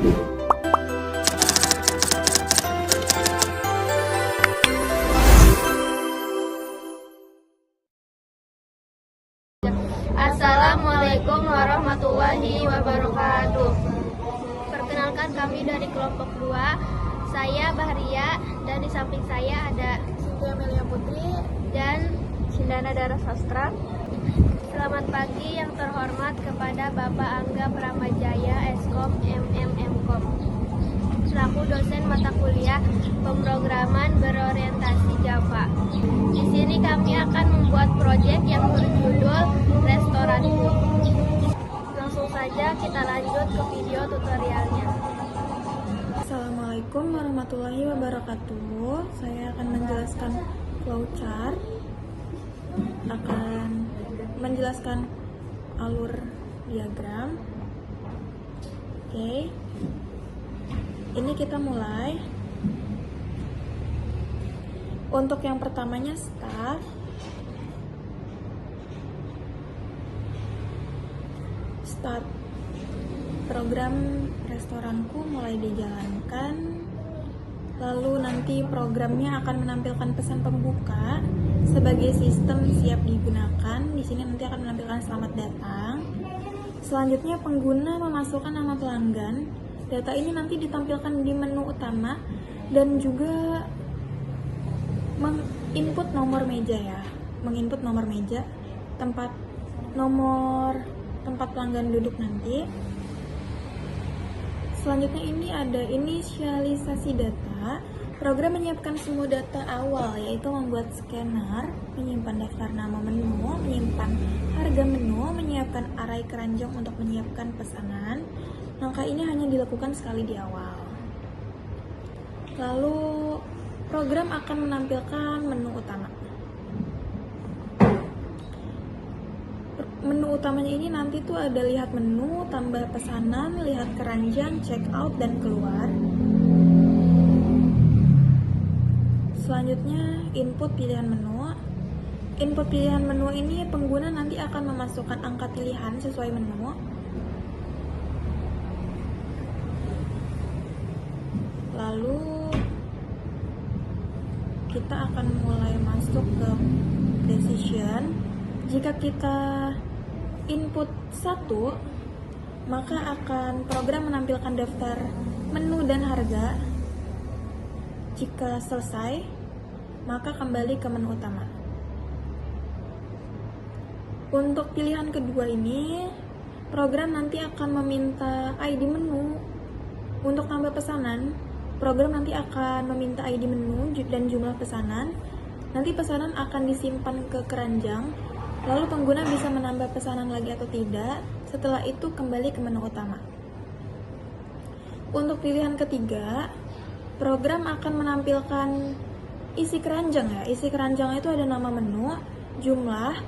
Assalamualaikum warahmatullahi wabarakatuh. Perkenalkan, kami dari kelompok 2. Saya Bahria, dan di samping saya ada Cynthia Melia Putri dan Cindana Dara Sastra. selamat pagi yang terhormat kepada Bapak Angga Pramajaya, Eskom MMMkom, selaku dosen mata kuliah pemrograman berorientasi Java. Di sini kami akan membuat proyek yang berjudul Restoranku. Langsung saja kita lanjut ke video tutorialnya. Assalamualaikum warahmatullahi wabarakatuh. Saya akan menjelaskan flowchart, akan menjelaskan alur diagram. Oke, ini kita mulai. Untuk yang pertamanya start. Program restoranku mulai dijalankan. Lalu nanti programnya akan menampilkan pesan pembuka sebagai sistem siap digunakan. Di sini nanti akan menampilkan selamat datang. Selanjutnya pengguna memasukkan nama pelanggan. Data ini nanti ditampilkan di menu utama dan juga menginput nomor meja ya. Menginput nomor meja, tempat pelanggan duduk nanti. Selanjutnya ini ada inisialisasi data. Program menyiapkan semua data awal, yaitu membuat scanner, menyimpan daftar nama menu, menyimpan harga menu, menyiapkan array keranjang untuk menyiapkan pesanan. Langkah ini hanya dilakukan sekali di awal. Lalu program akan menampilkan menu utama. Menu utamanya ini nanti tuh ada lihat menu, tambah pesanan, lihat keranjang, check out, dan keluar. Selanjutnya input pilihan menu. Input pilihan menu ini pengguna nanti akan memasukkan angka pilihan sesuai menu. Lalu kita akan mulai masuk ke decision. Jika kita input 1, maka akan program menampilkan daftar menu dan harga. Jika selesai, maka kembali ke menu utama. Untuk pilihan kedua ini, program nanti akan meminta ID menu. Untuk tambah pesanan, program nanti akan meminta ID menu dan jumlah pesanan. Nanti pesanan akan disimpan ke keranjang. Lalu pengguna bisa menambah pesanan lagi atau tidak. Setelah itu kembali ke menu utama. Untuk pilihan ketiga, program akan menampilkan isi keranjang ya. Isi keranjang itu ada nama menu, jumlah,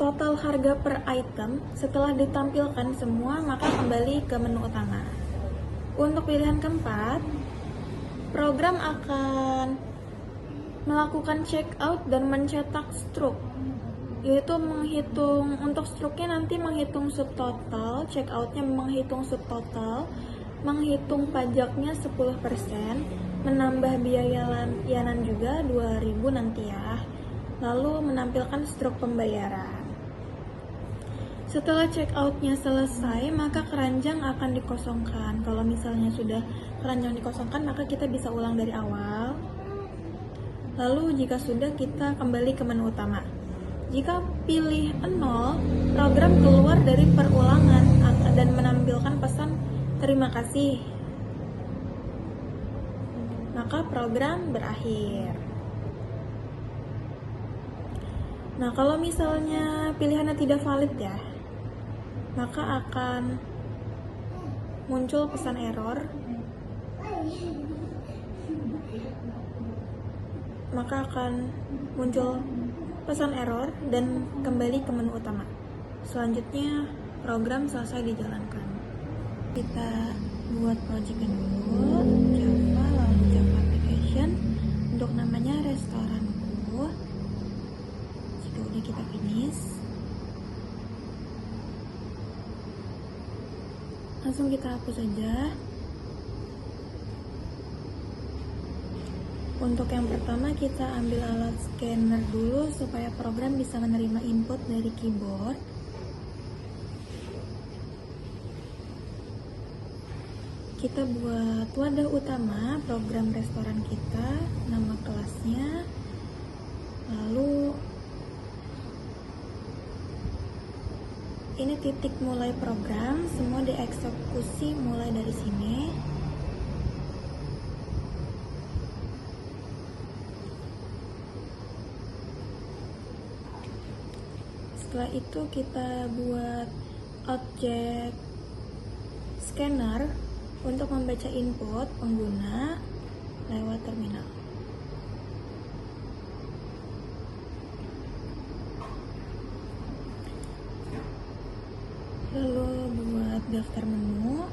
total harga per item. Setelah ditampilkan semua, maka kembali ke menu utama. Untuk pilihan keempat, program akan melakukan check out dan mencetak struk, yaitu menghitung untuk struknya nanti menghitung subtotal, check outnya menghitung subtotal, menghitung pajaknya 10%, menambah biaya layanan juga 2.000 nanti ya, lalu menampilkan struk pembayaran. Setelah check outnya selesai, maka keranjang akan dikosongkan. Kalau misalnya sudah keranjang dikosongkan, maka kita bisa ulang dari awal. Lalu jika sudah, kita kembali ke menu utama. Jika pilih 0, program keluar dari perulangan dan menampilkan pesan terima kasih. Maka program berakhir. Nah, kalau misalnya pilihannya tidak valid ya, maka akan muncul pesan error. Dan kembali ke menu utama. Selanjutnya program selesai dijalankan. Kita buat projectnya dulu, Java, lalu Java application. Untuk namanya restoranku. Jika udah kita finish, langsung kita hapus saja. Untuk yang pertama kita ambil alat scanner dulu supaya program bisa menerima input dari keyboard. Kita buat wadah utama program restoran kita, nama kelasnya, lalu ini titik mulai program, semua dieksekusi mulai dari sini. Setelah itu kita buat objek scanner untuk membaca input pengguna lewat terminal. Lalu buat daftar menu.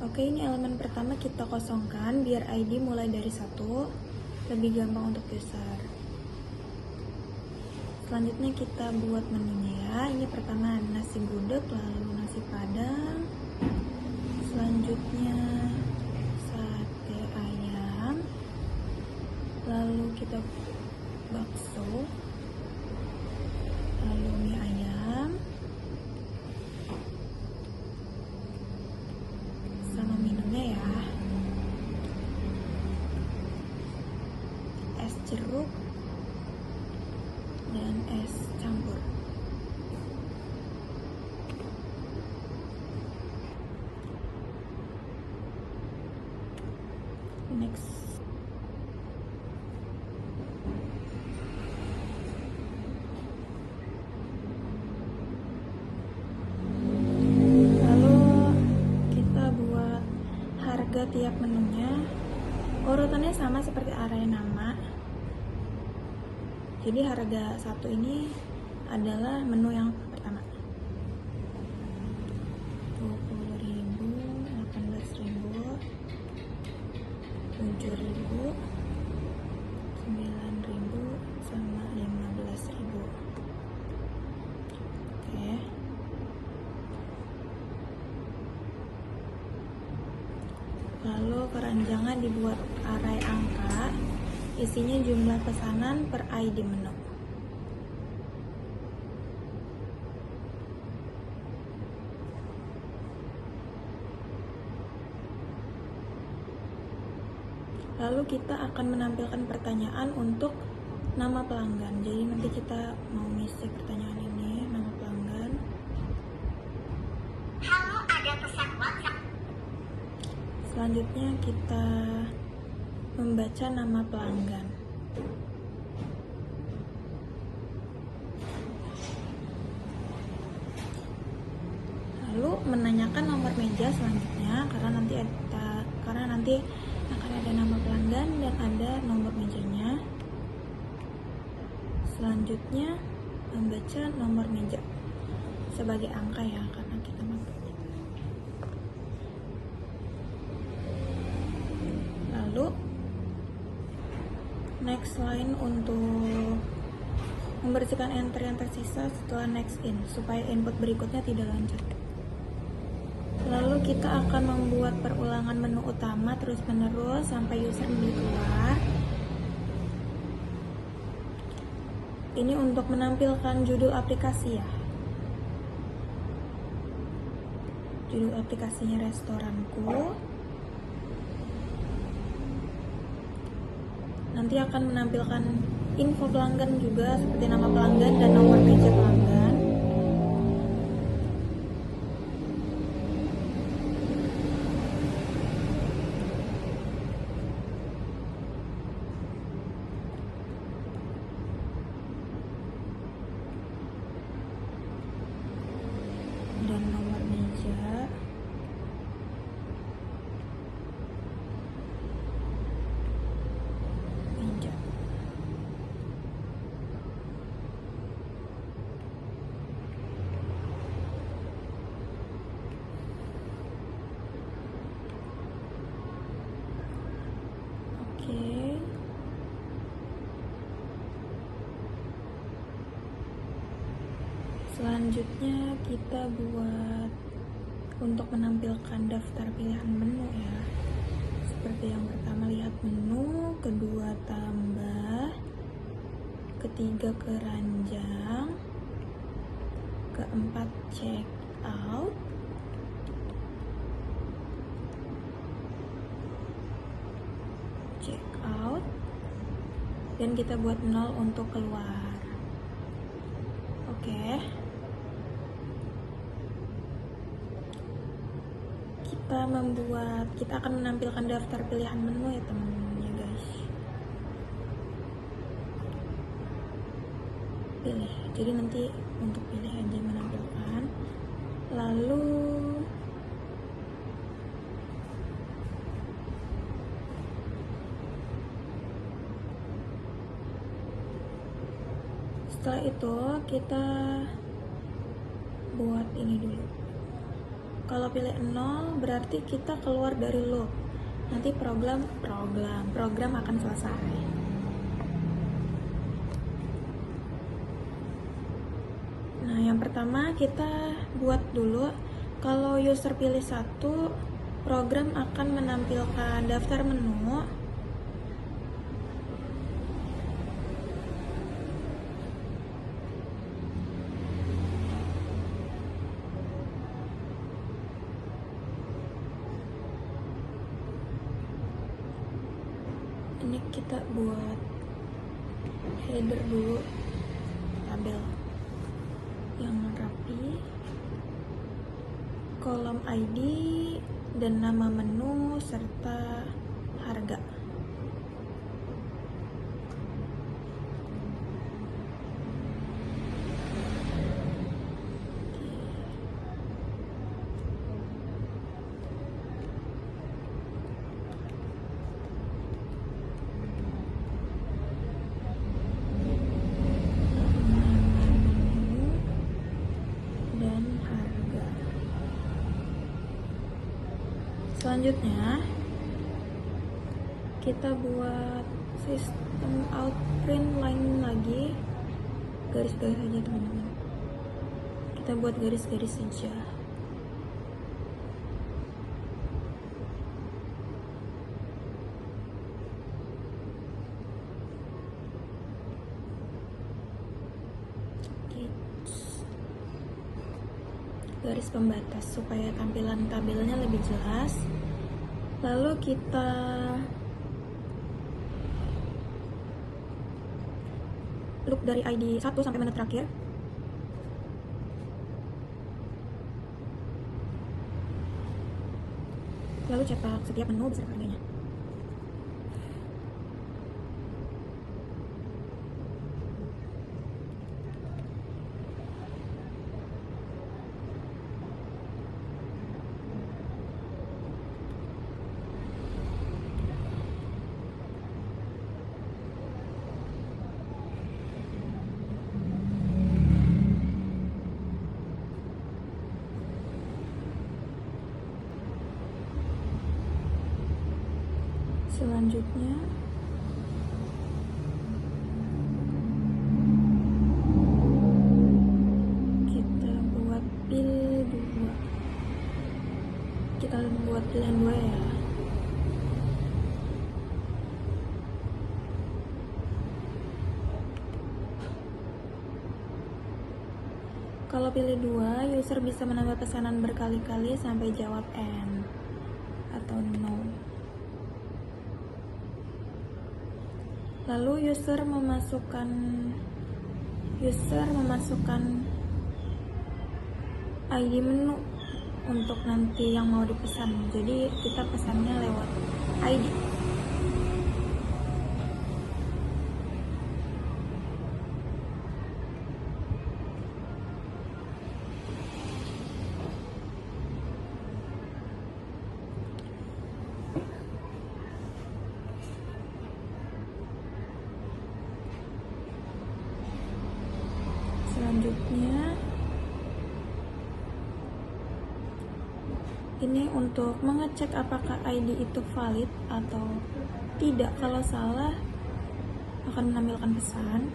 Oke, ini elemen pertama kita kosongkan biar ID mulai dari 1, lebih gampang untuk user. Selanjutnya kita buat menunya ya. Ini pertama nasi gudeg, lalu nasi padang, selanjutnya sate ayam, lalu kita bakso, lalu mie ayam, sama minumnya ya, es jeruk dan es campur. Next. Lalu kita buat harga tiap menunya. Urutannya sama seperti array nama. Jadi harga 1 ini adalah menu yang pertama. 20.000, 18.000, 7.000, 9.000, sama 15.000. Oke. Lalu keranjangan dibuat array angka. Isinya jumlah pesanan per ID menu. Lalu kita akan menampilkan pertanyaan untuk nama pelanggan. Jadi nanti kita mau ngisi pertanyaan ini, nama pelanggan. Halo, ada pesan WhatsApp. Selanjutnya kita membaca nama pelanggan. Lalu menanyakan nomor meja selanjutnya karena nanti akan ada nama pelanggan dan ada nomor mejanya. Selanjutnya membaca nomor meja sebagai angka ya, karena kita mampu. Lalu next line untuk membersihkan entry yang tersisa setelah next in supaya input berikutnya tidak lanjut. Lalu kita akan membuat perulangan menu utama terus menerus sampai user memilih keluar. Ini untuk menampilkan judul aplikasi ya. Judul aplikasinya restoranku. Nanti akan menampilkan info pelanggan juga seperti nama pelanggan dan nomor meja pelanggan. Dan nomor meja. Oke. Selanjutnya kita buat untuk menampilkan daftar pilihan menu ya. Seperti yang pertama, lihat menu, kedua tambah, ketiga keranjang, keempat check out, dan kita buat 0 untuk keluar. Oke. Kita akan menampilkan daftar pilihan menu ya teman-teman ya guys. Pilih. Jadi nanti untuk pilih aja menampilkan. Lalu setelah itu kita buat ini dulu. Kalau pilih 0 berarti kita keluar dari loop. Nanti program akan selesai. Nah, yang pertama kita buat dulu. Kalau user pilih 1, program akan menampilkan daftar menu. Ini kita buat header dulu, tabel yang rapi, kolom ID dan nama menu serta harga. Selanjutnya kita buat sistem outprint line lagi, garis-garis aja teman-teman. Kita buat garis-garis saja. Garis pembatas supaya tampilan tabelnya lebih jelas. Lalu kita loop dari ID 1 sampai menit terakhir. Lalu cetak setiap menu beserta harganya. Selanjutnya kita buat pilih 2. Kita buat pilihan 2 ya. Kalau pilih 2, user bisa menambah pesanan berkali-kali sampai jawab N atau no. Lalu user memasukkan ID menu untuk nanti yang mau dipesan. Jadi kita pesannya lewat ID. Selanjutnya ini untuk mengecek apakah ID itu valid atau tidak. Kalau salah akan menampilkan pesan.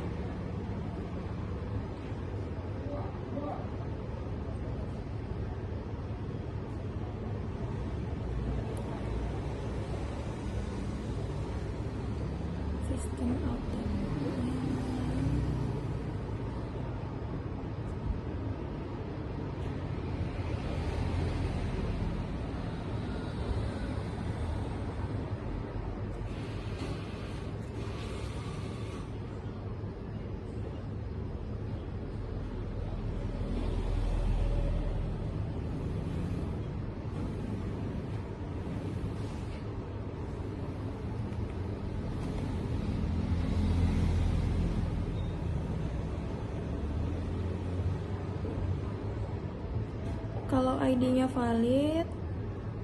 Kalau ID-nya valid,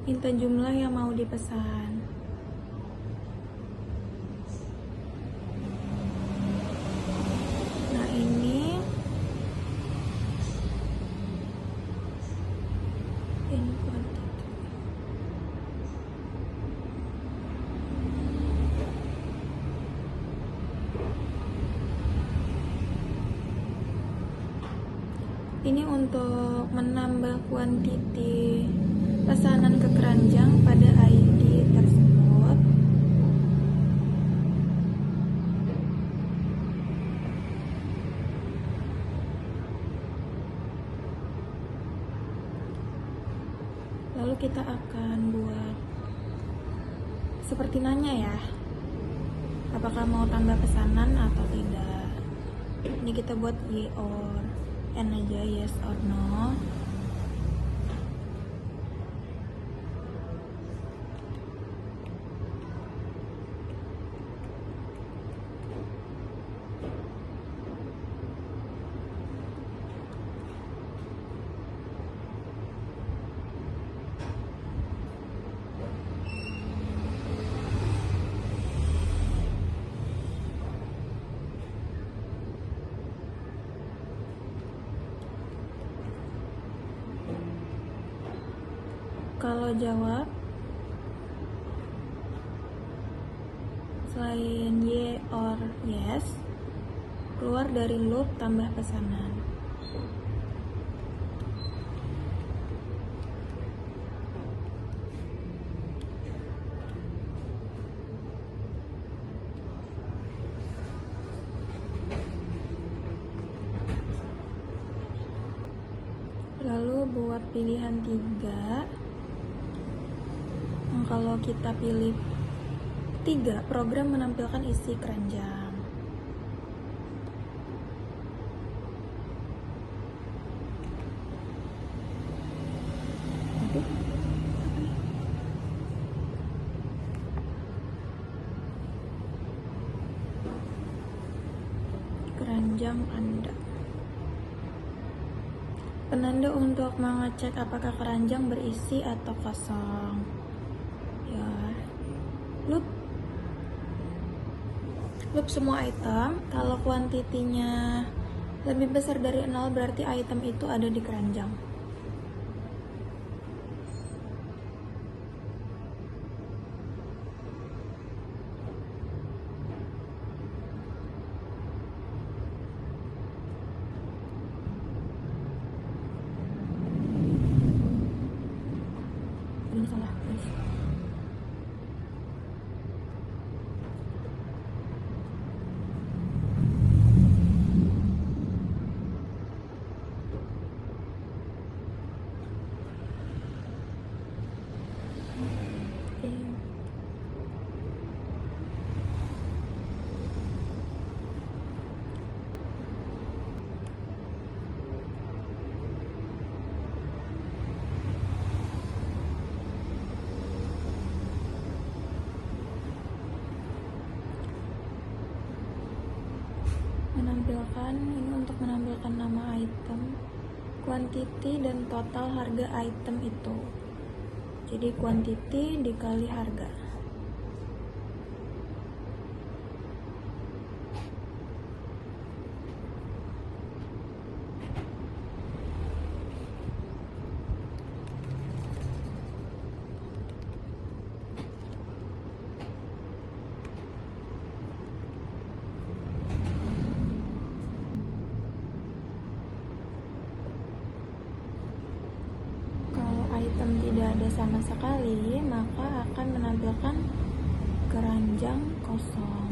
minta jumlah yang mau dipesan. Nah, ini quantity. Ini untuk menambah kuantiti pesanan ke keranjang pada ID tersebut. Lalu kita akan buat seperti nanya ya, apakah mau tambah pesanan atau tidak. Ini kita buat Y or N aja, yes or no. Kalau jawab selain Y or yes, keluar dari loop tambah pesanan. Lalu buat pilihan 3. Kalau kita pilih 3, program menampilkan isi keranjang. Aduh. Keranjang Anda. Penanda untuk mengecek apakah keranjang berisi atau kosong. Ya, loop semua item. Kalau kuantitinya lebih besar dari 0 berarti item itu ada di keranjang. Ini salah, guys. Ini untuk menampilkan nama item, kuantiti dan total harga item itu. Jadi kuantiti dikali harga. Item tidak ada sama sekali, maka akan menampilkan keranjang kosong.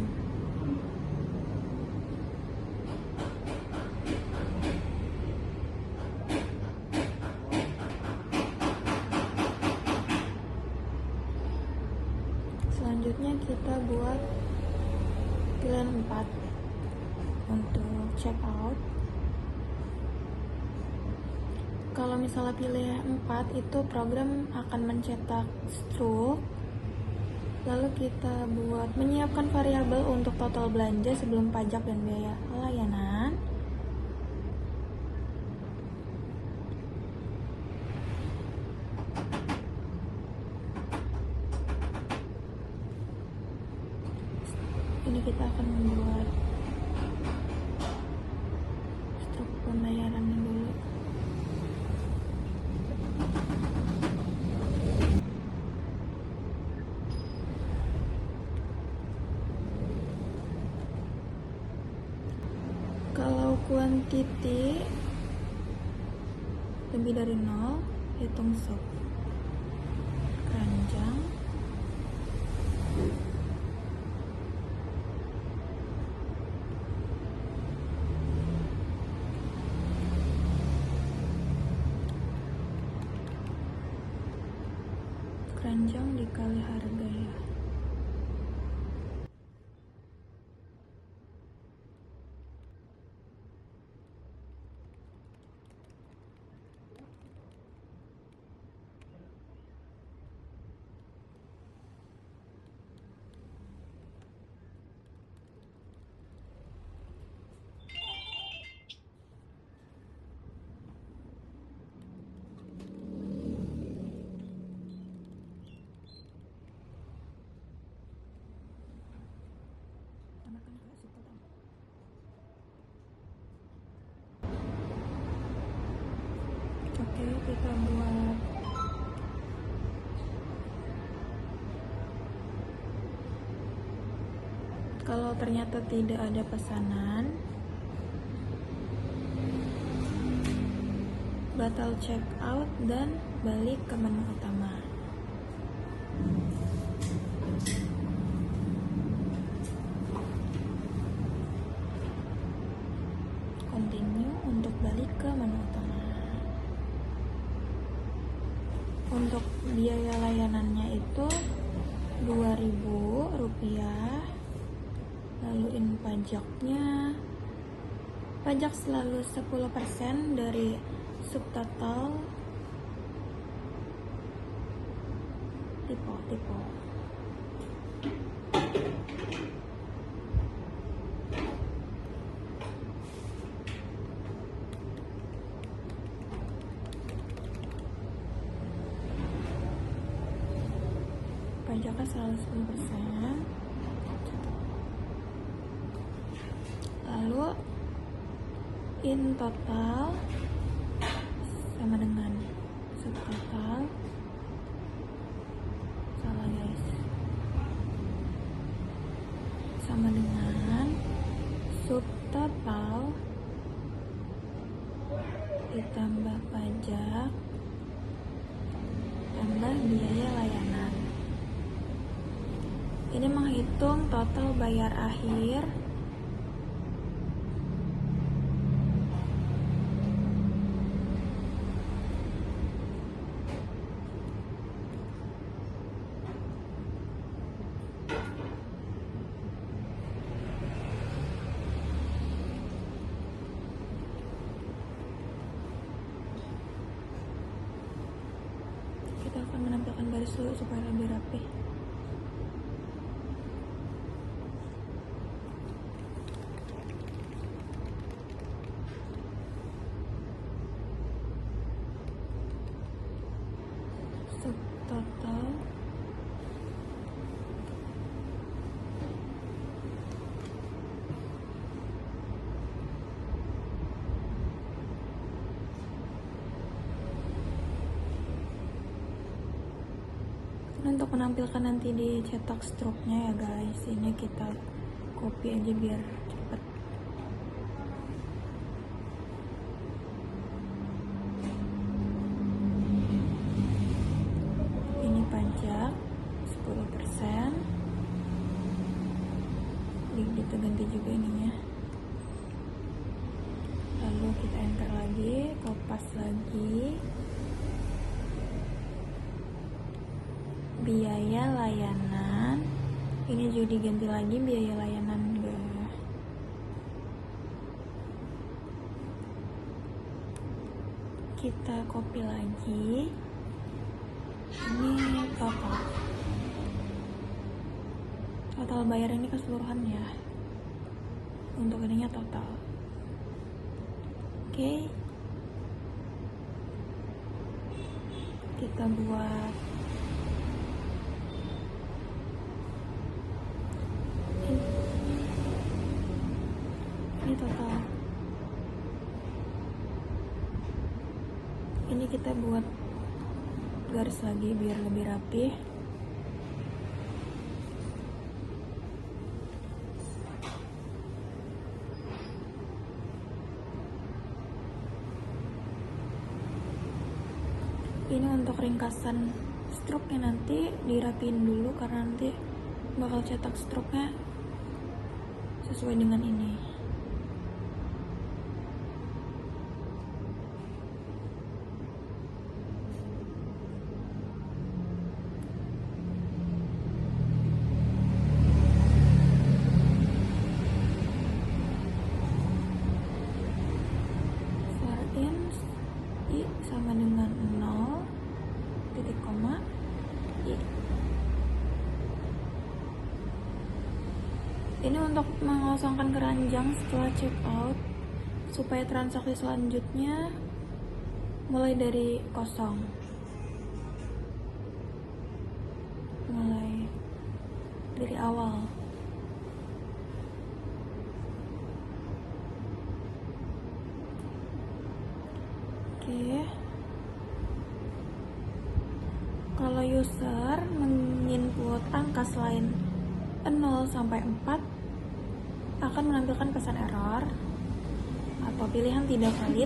Selanjutnya kita buat pilihan 4 untuk check out. Kalau misalnya pilih 4, itu program akan mencetak struk. Lalu kita buat menyiapkan variabel untuk total belanja sebelum pajak dan biaya layanan. kita akan membuat struk pembayarannya dulu. Kalau kuantiti lebih dari 0, hitung sub keranjang. Keranjang dikali harga ya. Oke, kita buat kalau ternyata tidak ada pesanan, batal check out dan balik ke menu utama. Continue untuk balik ke menu utama. Untuk biaya layanannya itu Rp2.000, lalu in pajaknya, pajak selalu 10% dari subtotal. Tipe pajaknya selalu 10%. Lalu in total sama dengan subtotal. Salah guys, sama dengan subtotal ditambah pajak tambah biaya layanan. Ini menghitung total bayar akhir kita akan menampilkan baris dulu supaya lebih rapi. Subtotal untuk menampilkan nanti di cetak struknya ya guys, ini kita copy aja biar cepet. Ini pajak 10%, kita ganti juga ininya, lalu kita enter lagi, kopas lagi. Biaya layanan ini juga diganti lagi, biaya layanan guys. Kita copy lagi, ini total bayar ini keseluruhan ya, untuk ininya total. Oke, kita buat Ini kita buat garis lagi biar lebih rapi. Ini untuk ringkasan stroke-nya, nanti dirapiin dulu karena nanti bakal cetak stroke-nya sesuai dengan ini. For in I sama dengan 0 titik koma I. Ini untuk mengosongkan keranjang setelah check out supaya transaksi selanjutnya mulai dari kosong, mulai dari awal. Oke. Kalau user menginput angka selain 0 sampai 4 akan menampilkan pesan error atau pilihan tidak valid.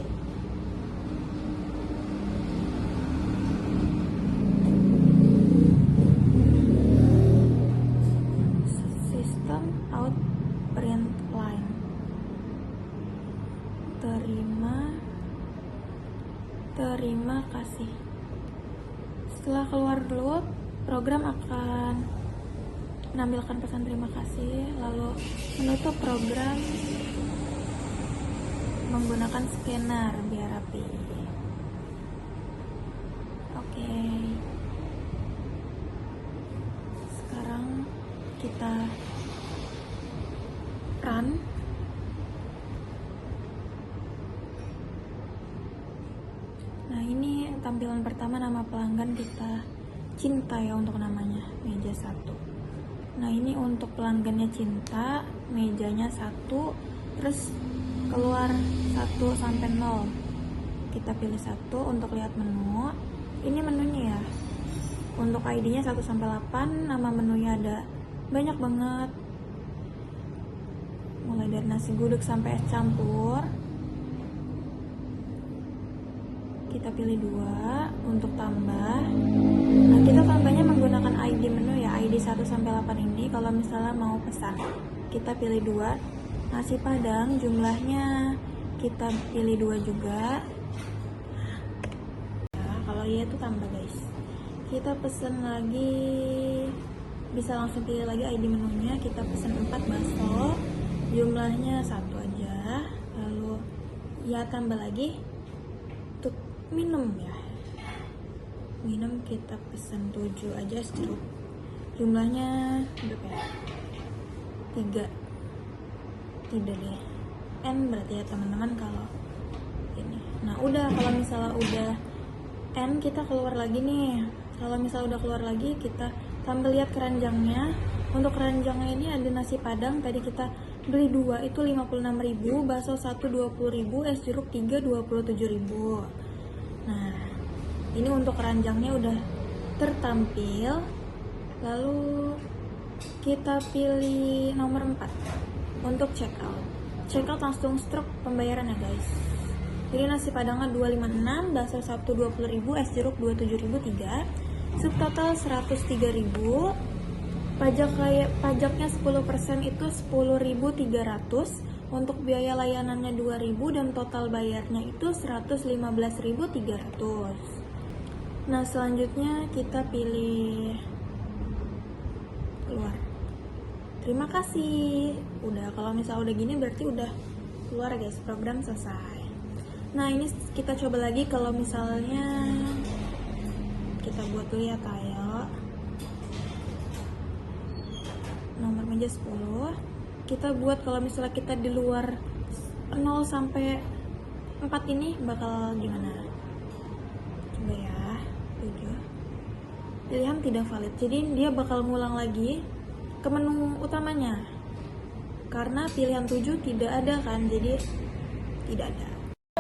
System out print line. Terima kasih. Setelah keluar loop, program akan menampilkan pesan terima kasih, lalu menutup program menggunakan scanner biar rapi. Oke. Sekarang kita run. Nah, ini tampilan pertama, nama pelanggan kita Cinta ya untuk namanya, meja 1. Nah, ini untuk pelanggannya Cinta, mejanya 1, terus keluar 1 sampai 0. Kita pilih 1 untuk lihat menu. Ini menunya ya. Untuk ID-nya 1 sampai 8, nama menunya ada banyak banget. Mulai dari nasi gudeg sampai es campur. Kita pilih 2 untuk tambah. Nah, kita tambahnya menggunakan ID menu ya, ID 1 sampai 8 ini. Kalau misalnya mau pesan, kita pilih 2. Nasi padang jumlahnya kita pilih 2 juga. Nah, kalau iya itu tambah guys. Kita pesen lagi, bisa langsung pilih lagi ID menunya. Kita pesen 4 bakso, jumlahnya 1 aja. Lalu ya tambah lagi. Untuk minum ya, minum kita pesen 7 aja es jeruk, jumlahnya berapa ya? 3. Tidak deh, N berarti ya teman-teman kalau ini. Nah udah, kalau misalnya udah N, kita keluar lagi nih. Kalau misalnya udah keluar lagi, kita tambah lihat keranjangnya. Untuk keranjangnya ini ada nasi padang, tadi kita beli 2 itu 56.000, bakso 1 20.000, es jeruk 3 27.000. Nah, ini untuk keranjangnya udah tertampil. Lalu kita pilih nomor 4 untuk checkout. Checkout langsung stroke pembayaran ya guys. Jadi nasi padangnya 256, bakso 1 20.000, es jeruk 27.000, 3, subtotal 103.000. Pajaknya 10% itu 10.300. Untuk biaya layanannya 2.000 dan total bayarnya itu 115.300. Nah, selanjutnya kita pilih keluar. Terima kasih. Udah, kalau misalnya udah gini berarti udah keluar guys, program selesai. Nah, ini kita coba lagi kalau misalnya kita buat dulu ya kayak nomor meja 10. Kita buat kalau misalnya kita di luar 0 sampai 4 ini bakal gimana? Coba ya, 7. Pilihan tidak valid. Jadi dia bakal ngulang lagi ke menu utamanya. Karena pilihan 7 tidak ada kan, jadi tidak ada.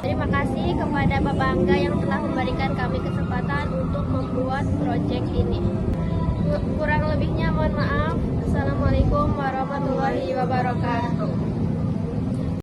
Terima kasih kasih kepada Bapak Angga yang telah memberikan kami kesempatan untuk membuat proyek ini. Kurang lebihnya mohon maaf. Assalamualaikum warahmatullahi wabarakatuh.